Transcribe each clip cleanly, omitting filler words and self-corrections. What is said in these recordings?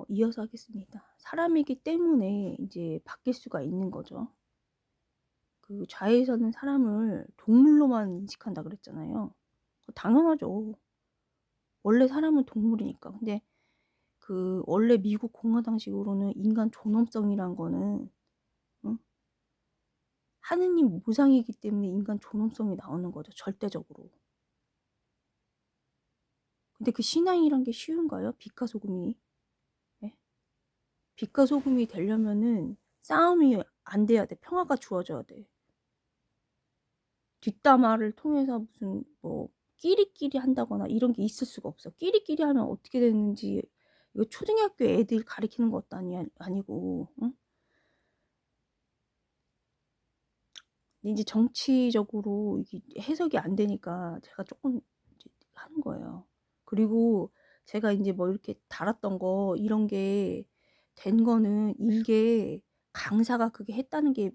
이어서 하겠습니다. 사람이기 때문에 이제 바뀔 수가 있는 거죠. 그 좌에서는 사람을 동물로만 인식한다 그랬잖아요. 당연하죠. 원래 사람은 동물이니까. 근데 그 원래 미국 공화당식으로는 인간 존엄성이란 거는 응? 하느님 모상이기 때문에 인간 존엄성이 나오는 거죠, 절대적으로. 근데 그 신앙이란 게 쉬운가요? 빛과 소금이. 예? 빛과 소금이 되려면은 싸움이 안 돼야 돼. 평화가 주어져야 돼. 뒷담화를 통해서 무슨 뭐 끼리끼리 한다거나 이런 게 있을 수가 없어. 끼리끼리 하면 어떻게 되는지 이거 초등학교 애들 가리키는 것도 아니고 응? 근데 인제 정치적으로 이게 해석이 안 되니까 제가 쪼끔 이제 하는 거예요. 그리고 제가 인제 뭐 이렇게 달았던 거 이런 게 된 거는 일개 강사가 그게 했다는 게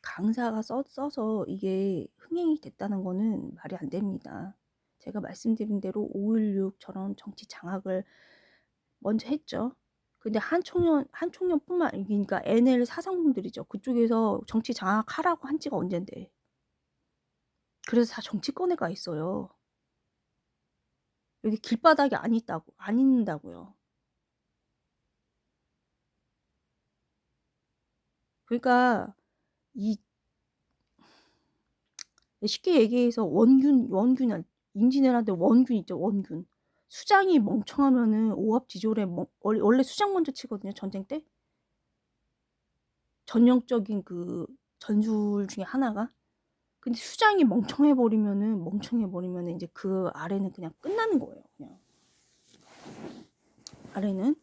강사가 써서 이게 흥행이 됐다는 거는 말이 안 됩니다. 제가 말씀드린 대로 5.16 처럼 정치 장악을 먼저 했죠. 근데 한총련뿐만 아니 그러니까 NL 사상분들이죠. 그쪽에서 정치 장악하라고 한 지가 언젠데. 그래서 다 정치권에 가 있어요. 여기 길바닥에 안 있는다고요. 그러니까 이 쉽게 얘기해서 원균 임진왜란때 원균 있죠, 원균. 수장이 멍청하면은 오합지졸에 원래 수장 먼저 치거든요, 전쟁 때. 전형적인 그 전술 중에 하나가. 근데 수장이 멍청해 버리면은 인제 그 아래는 그냥 끝나는 거예요, 그냥. 아래는.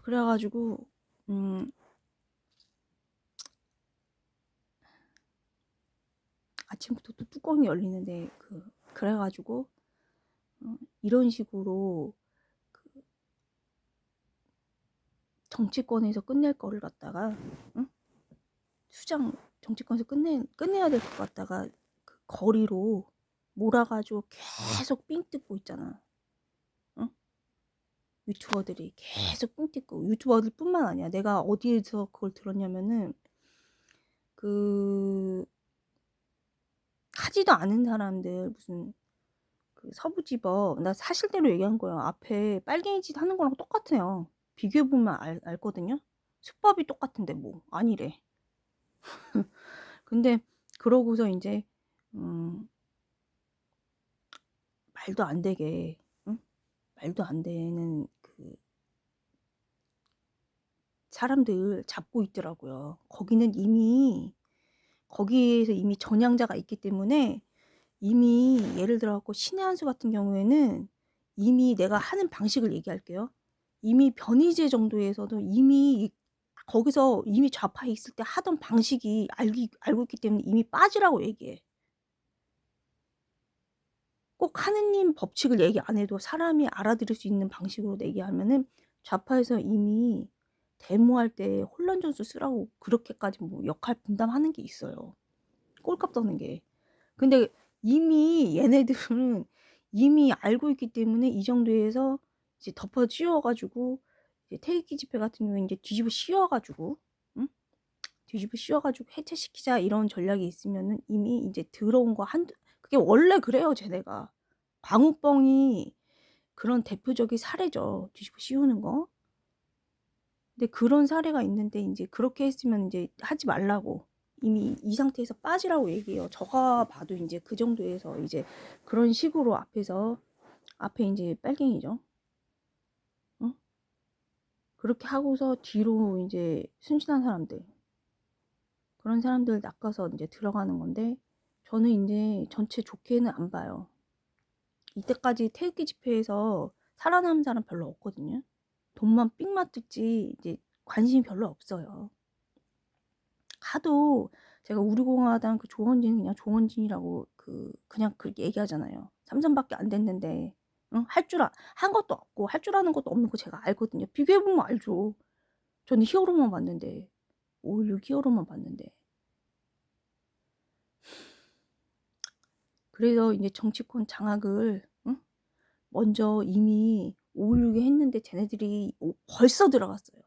그래 가지고 음 아침부터 또 뚜껑이 열리는데 그래 가지고 이런 식으로 그 정치권에서 끝낼 거를 갖다가 응? 수장 정치권에서 끝내야 될 것 갖다가 그 거리로 몰아 가지고 계속 삥 뜯고 있잖아. 응? 유튜버들이 계속 삥 뜯고 유튜버들뿐만 아니야. 내가 어디에서 그걸 들었냐면은 그 하지도 않은 사람들 무슨 그 서부지법 나 사실대로 얘기한 거예요. 앞에 빨갱이 짓 하는 거랑 똑같아요. 비교해 보면 알거든요. 수법이 똑같은데 뭐 아니래. 근데 그러고서 인제 음 말도 안 되게 응? 말도 안 되는 그 사람들 잡고 있더라고요. 거기에서 이미 전향자가 있기 때문에 이미 예를 들어 갖고 신의 한 수 같은 경우에는 이미 내가 하는 방식을 얘기할게요. 이미 변희재 정도에서도 이미 거기서 이미 좌파에 있을 때 하던 방식이 알고 있기 때문에 이미 빠지라고 얘기해. 꼭 하느님 법칙을 얘기 안 해도 사람이 알아들을 수 있는 방식으로 얘기하면은 좌파에서 이미 데모할 때 혼란 전술 쓰라고 그렇게까지 뭐 역할 분담하는 게 있어요, 꼴값 떠는 게. 근데 이미 얘네들은 이미 알고 있기 때문에 이 정도에서 이제 덮어 씌워 가지고 이제 태극기 집회 같은 경우에 인제 뒤집어 씌워 가지고 응? 뒤집어 씌워 가지고 해체시키자 이런 전략이 있으면은 이미 인제 들어온 거 그게 원래 그래요, 쟤네가. 광우병이 그런 대표적인 사례죠, 뒤집어 씌우는 거. 근데 그런 사례가 있는데 인제 그렇게 했으면 인제 하지 말라고 이미 이 상태에서 빠지라고 얘기해요. 제가 봐도 인제 그 정도에서 이제 그런 식으로 앞에 인제 빨갱이죠. 응? 그렇게 하고서 뒤로 인제 순진한 사람들 그런 사람들 낚아서 인제 들어가는 건데 저는 인제 전체 좋게는 안 봐요. 이때까지 태극기 집회에서 살아남은 사람 별로 없거든요. 돈만 삑만 뜯지 이제 관심이 별로 없어요. 하도 제가 우리공화당 그 조원진 그냥 조원진이라고 그냥 그렇게 얘기하잖아요. 3 선밖에 안 됐는데 응? 한 것도 없고 할 줄 아는 것도 없는 거 제가 알거든요. 비교해 보면 알죠. 저는 히어로만 봤는데 5.16 히어로만 봤는데. 그래서 인제 정치권 장악을 응? 먼저 이미 5.16에 했는데 쟤네들이 벌써 들어갔어요.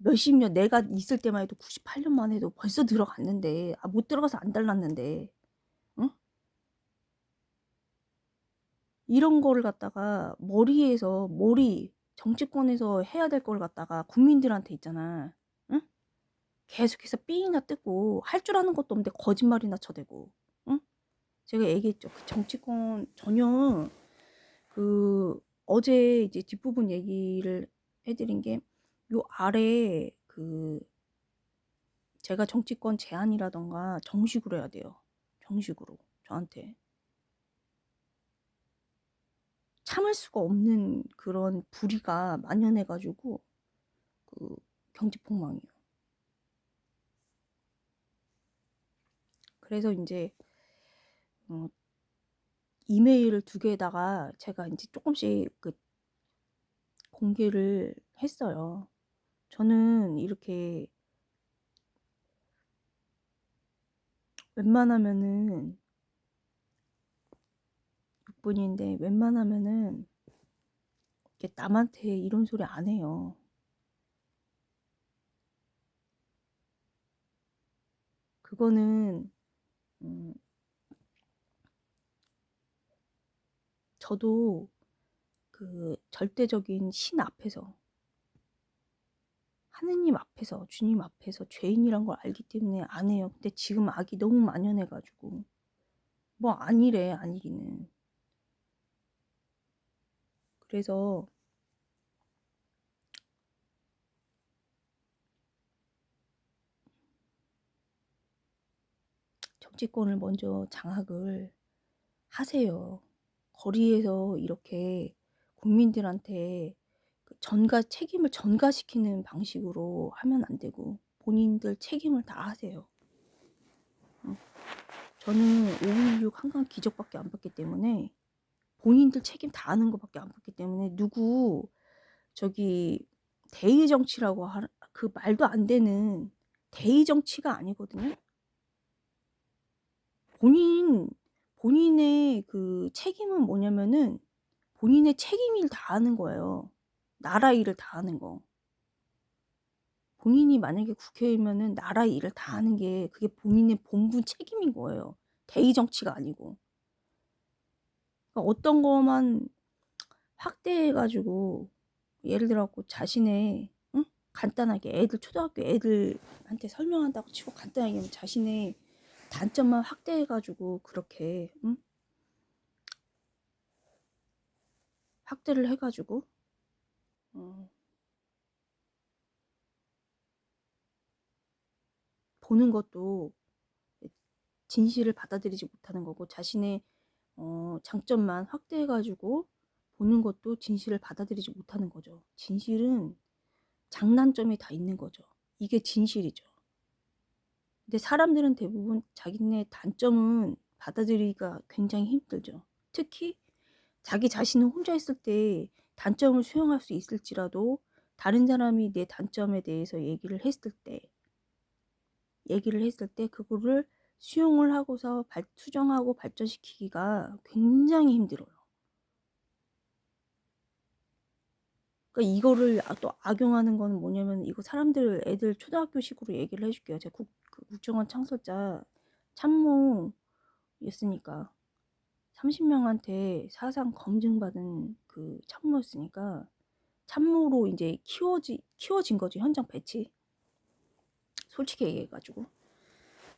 몇십 년 내가 있을 때만 해도 98년만 해도 벌써 들어갔는데 못 들어가서 안 달랐는데 응? 이런 거를 갖다가 정치권에서 해야 될 걸 갖다가 국민들한테 있잖아. 응? 계속해서 삥이나 뜯고 할 줄 아는 것도 없는데 거짓말이나 쳐대고. 응? 제가 얘기했죠. 그 정치권 전혀 어제 이제 뒷부분 얘기를 해드린 게 요 아래 제가 정치권 제안이라던가 정식으로 해야 돼요. 정식으로 저한테 참을 수가 없는 그런 불의가 만연해가지고 경제폭망이요. 그래서 이제 이메일을 2개에다가 제가 이제 조금씩 공개를 했어요. 저는 이렇게 웬만하면은 6분인데 웬만하면은 이렇게 남한테 이런 소리 안 해요. 그거는 저도 절대적인 신 앞에서 하느님 앞에서 주님 앞에서 죄인이란 걸 알기 때문에 안 해요. 근데 지금 악이 너무 만연해가지고 뭐 아니래 아니기는. 그래서 정치권을 먼저 장악을 하세요. 거리에서 이렇게 국민들한테 책임을 전가시키는 방식으로 하면 안 되고 본인들 책임을 다 하세요. 저는 5.16 한강 기적밖에 안 봤기 때문에 본인들 책임 다 하는 것밖에 안 봤기 때문에 누구 대의 정치라고 그 말도 안 되는 대의 정치가 아니거든요. 본인의 책임은 뭐냐면은 본인의 책임일 다 하는 거예요. 나라 일을 다 하는 거. 본인이 만약에 국회의원이면은 나라 일을 다 하는 게 그게 본인의 본분 책임인 거예요. 대의 정치가 아니고. 그러니까 어떤 거만 확대해가지고 예를 들어갖고 자신의 간단하게 초등학교 애들한테 설명한다고 치고 간단하게 자신의 단점만 확대해가지고 그렇게 확대를 해가지고 보는 것도 진실을 받아들이지 못하는 거고 자신의 장점만 확대해가지고 보는 것도 진실을 받아들이지 못하는 거죠. 진실은 장단점이 다 있는 거죠. 이게 진실이죠. 근데 사람들은 대부분 자기네 단점은 받아들이기가 굉장히 힘들죠. 특히 자기 자신은 혼자 있을 때 단점을 수용할 수 있을지라도 다른 사람이 내 단점에 대해서 얘기를 했을 때 그거를 수용을 하고서 수정하고 발전시키기가 굉장히 힘들어요. 그러니까 이거를 또 악용하는 거는 뭐냐면 이거 애들 초등학교식으로 얘기를 해줄게요. 제가 국정원 창설자 참모였으니까 30명한테 사상 검증받은 참모였으니까 참모로 이제 키워진 거지. 현장 배치. 솔직히 얘기해가지고.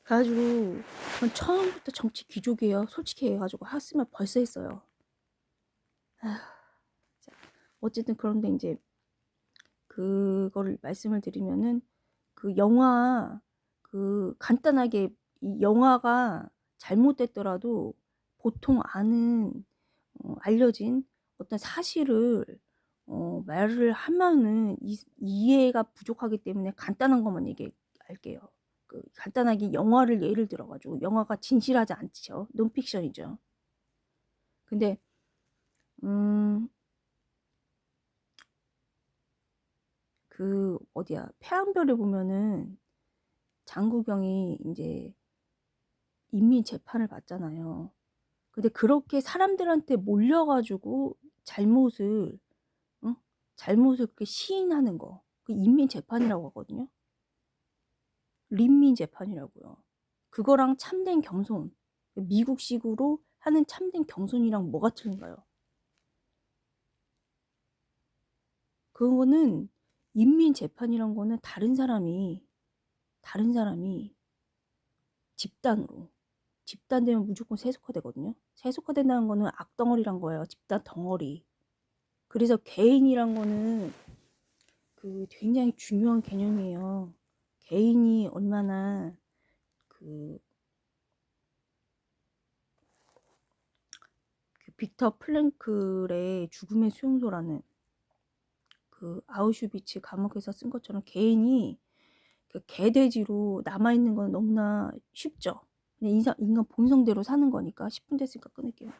그래가지고 전 처음부터 정치 귀족이에요. 솔직히 얘기해가지고 했으면 벌써 했어요. 어쨌든 그런데 이제 그거를 말씀을 드리면은 영화 간단하게 이 영화가 잘못됐더라도 보통 알려진 어떤 사실을 말을 하면은 이해가 부족하기 때문에 간단한 것만 얘기할게요. 간단하게 영화를 예를 들어가지고 영화가 진실하지 않죠. 논픽션이죠. 근데 태양별에 보면은 장국영이 이제 인민 재판을 받잖아요. 근데 그렇게 사람들한테 몰려가지고 잘못을 잘못을 그렇게 시인하는 거, 그 인민재판이라고 하거든요. 린민재판이라고요. 그거랑 참된 겸손, 미국식으로 하는 참된 겸손이랑 뭐가 틀린가요? 그거는 인민재판이란 거는 다른 사람이 집단 되면 무조건 세속화되거든요. 세속화된다는 거는 악덩어리란 거예요. 집단 덩어리. 그래서 개인이란 거는 그 굉장히 중요한 개념이에요. 개인이 얼마나 그 빅터 플랭클의 죽음의 수용소라는 그 아우슈비츠 감옥에서 쓴 것처럼 개인이 그 개돼지로 남아있는 건 너무나 쉽죠. 그냥 인간 본성대로 사는 거니까. 10분 됐으니까 끊을게요.